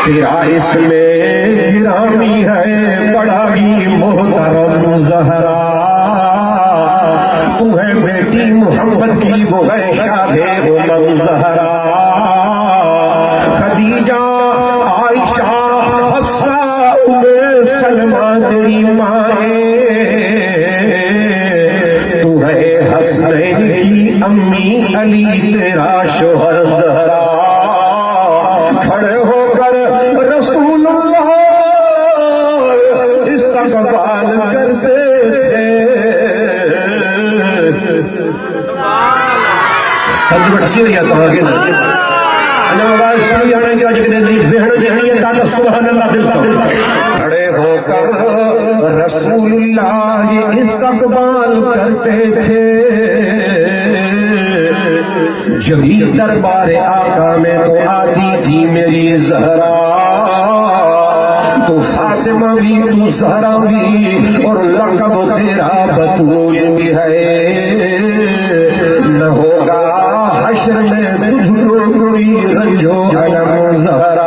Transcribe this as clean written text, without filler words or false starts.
تیرا اس میں گرامی ہے بڑا ہی محترم زہرا، تو ہے بیٹی محمد کی وہ ہے شاہ امم زہرا، خدیجہ عائشہ حفصہ ام سلمہ تیری مائیں، تو ہے حسنین کی امی علی تیرا شوہر زہرا، کھڑے ہو کر رسول اللہ استقبال کرتے تھے۔ سب بٹکی ہوئی آتا آگے نا آواز سنی آنے کی آج کے لیے بہن جہنی ہے تاکہ سبحان اللہ دل سے کھڑے ہو کر رسول اللہ استقبال کرتے تھے۔ جبھی دربار آقا میں تو آتی تھی میری زہرا، تو فاطمہ بھی تو زہرا بھی اور لقب تیرا بطول بھی ہے، نہ ہوگا حشر میں تجھ کو کوئی رنج و الم زہرا۔